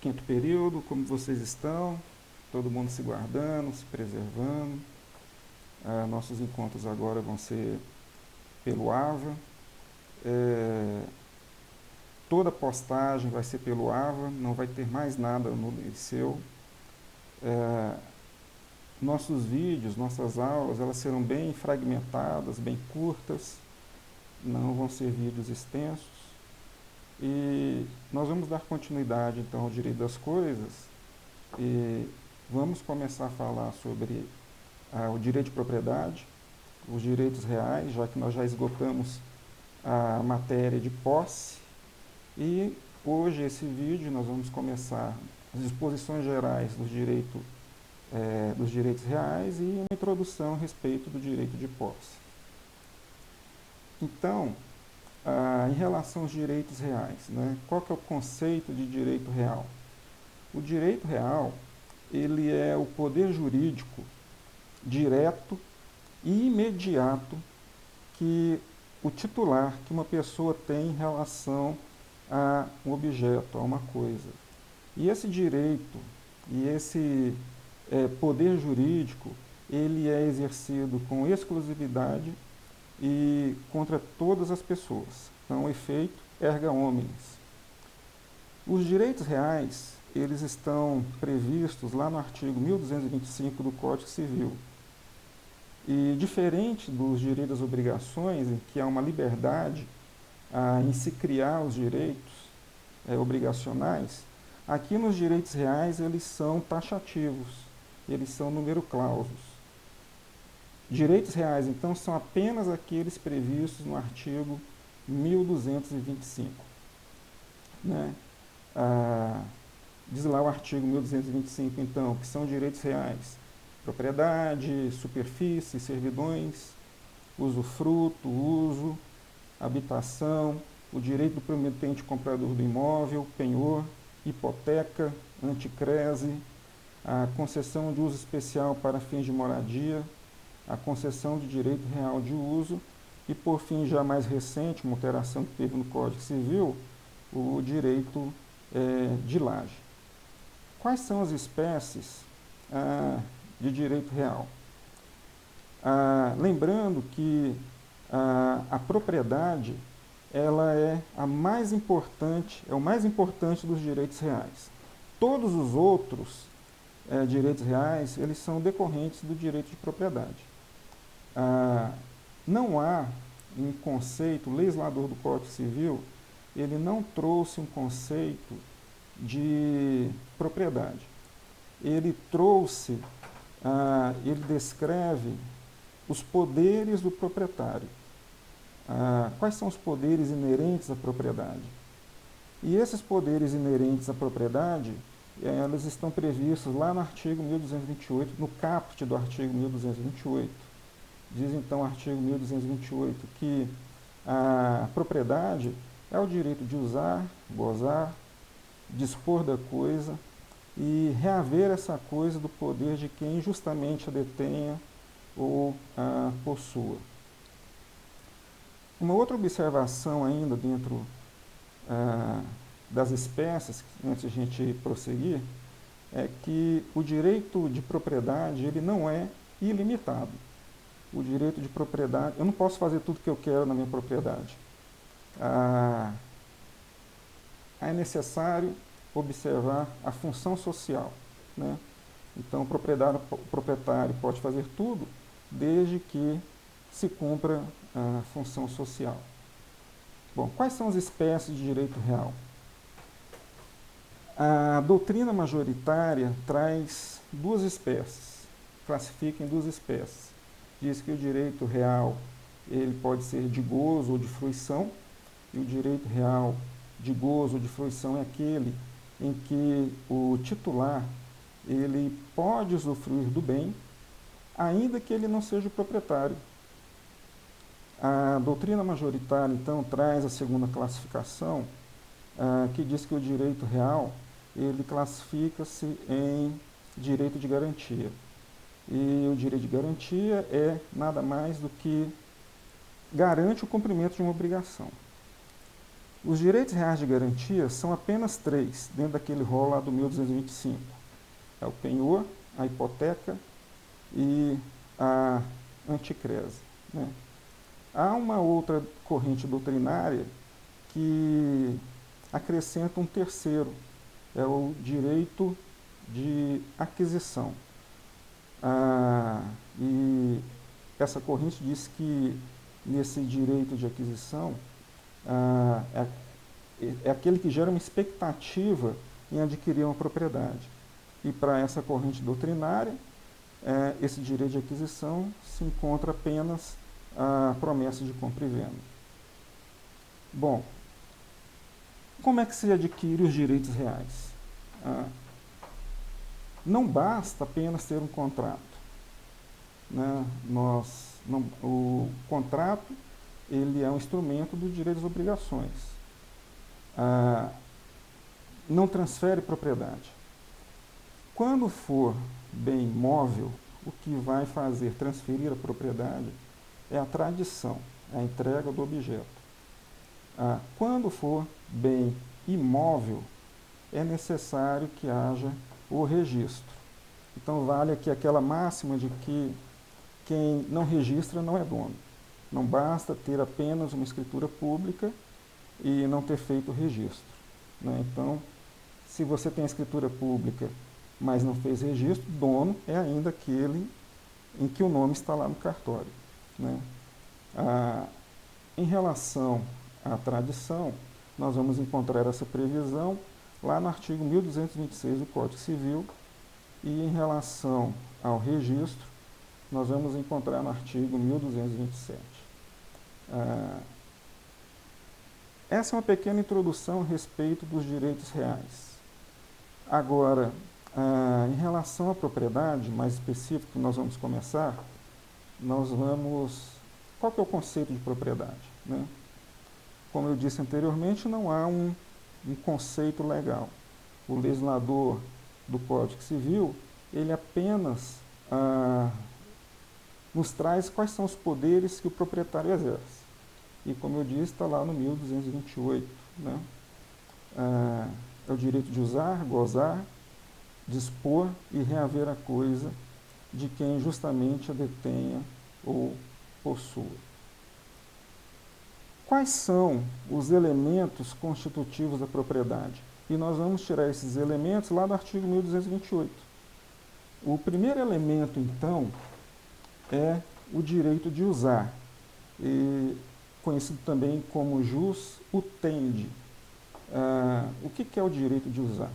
quinto período, como vocês estão? Todo mundo se guardando, se preservando. Nossos encontros agora vão ser pelo AVA. Toda postagem vai ser pelo AVA, não vai ter mais nada no Liceu. Nossos vídeos, nossas aulas, elas serão bem fragmentadas, bem curtas, não vão ser vídeos extensos. E nós vamos dar continuidade então ao direito das coisas e vamos começar a falar sobre o direito de propriedade, os direitos reais, já que nós já esgotamos a matéria de posse. E hoje, esse vídeo, nós vamos começar as disposições gerais dos direitos reais e uma introdução a respeito do direito de posse. Então, em relação aos direitos reais, né, qual que é o conceito de direito real? O direito real, ele é o poder jurídico direto e imediato que o titular, que uma pessoa tem em relação a um objeto, a uma coisa. E esse direito e esse poder jurídico, ele é exercido com exclusividade e contra todas as pessoas. Então, efeito erga omnes. Os direitos reais, eles estão previstos lá no artigo 1225 do Código Civil. E diferente dos direitos das obrigações, em que há uma liberdade em se criar os direitos obrigacionais, aqui nos direitos reais eles são taxativos, eles são número clausus. Direitos reais, então, são apenas aqueles previstos no artigo 1225. Né? Diz lá o artigo 1225, então, que são direitos reais: propriedade, superfície, servidões, usufruto, uso, habitação, o direito do promitente comprador do imóvel, penhor, hipoteca, anticrese, a concessão de uso especial para fins de moradia, a concessão de direito real de uso e, por fim, já mais recente, uma alteração que teve no Código Civil, o direito de laje. Quais são as espécies de direito real? Lembrando que a propriedade, ela é a mais importante, é o mais importante dos direitos reais. Todos os outros direitos reais, eles são decorrentes do direito de propriedade. Não há um conceito, o legislador do Código Civil, ele não trouxe um conceito de propriedade. Ele trouxe, ele descreve os poderes do proprietário. Quais são os poderes inerentes à propriedade? E esses poderes inerentes à propriedade, eles estão previstos lá no artigo 1228, no caput do artigo 1228. Diz então o artigo 1228 que a propriedade é o direito de usar, gozar, dispor da coisa e reaver essa coisa do poder de quem injustamente a detenha ou a possua. Uma outra observação ainda dentro das espécies, antes de a gente prosseguir, é que o direito de propriedade, ele não é ilimitado. O direito de propriedade, eu não posso fazer tudo que eu quero na minha propriedade. É necessário observar a função social, né? Então, o proprietário pode fazer tudo desde que se cumpra a função social. Bom, quais são as espécies de direito real? A doutrina majoritária traz duas espécies, classifica em duas espécies. Diz que o direito real, ele pode ser de gozo ou de fruição, e o direito real de gozo ou de fruição é aquele em que o titular, ele pode usufruir do bem, ainda que ele não seja o proprietário. A doutrina majoritária, então, traz a segunda classificação, que diz que o direito real, ele classifica-se em direito de garantia. E o direito de garantia é nada mais do que garante o cumprimento de uma obrigação. Os direitos reais de garantia são apenas três, dentro daquele rol lá do 1225. É o penhor, a hipoteca e a anticrese, né? Há uma outra corrente doutrinária que acrescenta um terceiro, é o direito de aquisição. E essa corrente diz que nesse direito de aquisição é aquele que gera uma expectativa em adquirir uma propriedade. E para essa corrente doutrinária, esse direito de aquisição se encontra apenas a promessa de compra e venda. Bom, como é que se adquire os direitos reais? Não basta apenas ter um contrato, né? O contrato ele é um instrumento dos direitos e obrigações. Não transfere propriedade. Quando for bem móvel, o que vai fazer transferir a propriedade é a tradição, a entrega do objeto. Quando for bem imóvel, é necessário que haja o registro. Então vale aqui aquela máxima de que quem não registra não é dono. Não basta ter apenas uma escritura pública e não ter feito o registro, né? Então, se você tem a escritura pública, mas não fez registro, dono é ainda aquele em que o nome está lá no cartório, né? Em relação à tradição, nós vamos encontrar essa previsão lá no artigo 1226 do Código Civil, e em relação ao registro, nós vamos encontrar no artigo 1227. Essa é uma pequena introdução a respeito dos direitos reais. Agora, em relação à propriedade, mais específico que nós vamos começar, qual que é o conceito de propriedade, né? Como eu disse anteriormente, não há um conceito legal. O legislador do Código Civil, ele apenas nos traz quais são os poderes que o proprietário exerce. E como eu disse, está lá no 1228, né? É o direito de usar, gozar, dispor e reaver a coisa de quem justamente a detenha ou possua. Quais são os elementos constitutivos da propriedade? E nós vamos tirar esses elementos lá do artigo 1228. O primeiro elemento, então, é o direito de usar, conhecido também como jus utendi. O que é o direito de usar?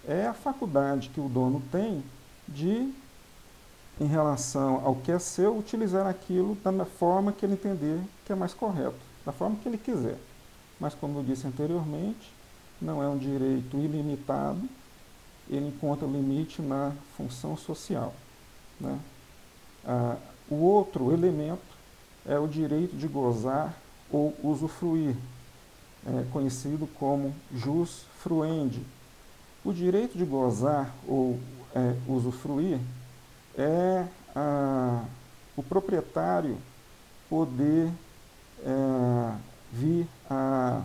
É a faculdade que o dono tem de, em relação ao que é seu, utilizar aquilo da forma que ele entender que é mais correto, da forma que ele quiser. Mas, como eu disse anteriormente, não é um direito ilimitado, ele encontra limite na função social, né? O outro elemento é o direito de gozar ou usufruir, conhecido como jus fruendi. O direito de gozar ou usufruir é o proprietário poder vir a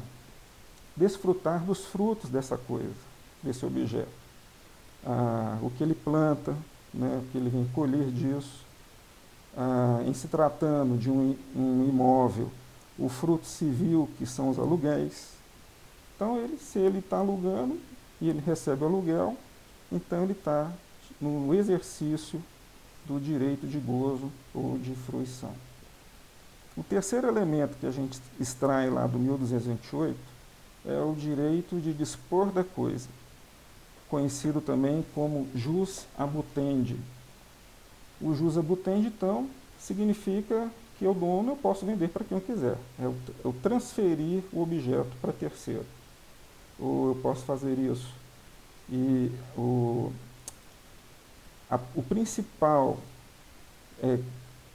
desfrutar dos frutos dessa coisa, desse objeto. O que ele planta, né, o que ele vem colher disso. Em se tratando de um imóvel, o fruto civil, que são os aluguéis. Então, se ele está alugando e ele recebe o aluguel, então ele está no exercício do direito de gozo ou de fruição. O terceiro elemento que a gente extrai lá do 1228 é o direito de dispor da coisa, conhecido também como jus abutendi. O jus abutendi, então, significa que eu dono, eu posso vender para quem eu quiser. Eu transferir o objeto para terceiro. Ou eu posso fazer isso. E o principal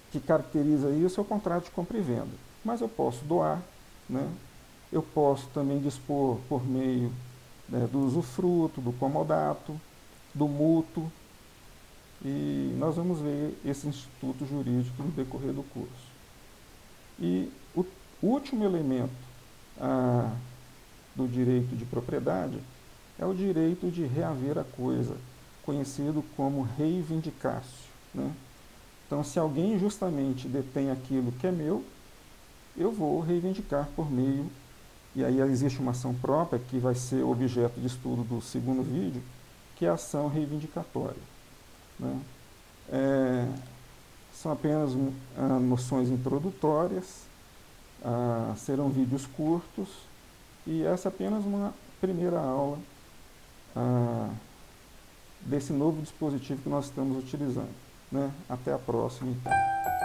que caracteriza isso é o contrato de compra e venda. Mas eu posso doar, né? Eu posso também dispor por meio do usufruto, do comodato, do mútuo. E nós vamos ver esse instituto jurídico no decorrer do curso. E o último elemento do direito de propriedade é o direito de reaver a coisa, conhecido como reivindicatio, né? Então, se alguém justamente detém aquilo que é meu, eu vou reivindicar por meio, e aí existe uma ação própria que vai ser objeto de estudo do segundo vídeo, que é a ação reivindicatória, né? São apenas noções introdutórias, serão vídeos curtos, e essa é apenas uma primeira aula desse novo dispositivo que nós estamos utilizando, né? Até a próxima, então.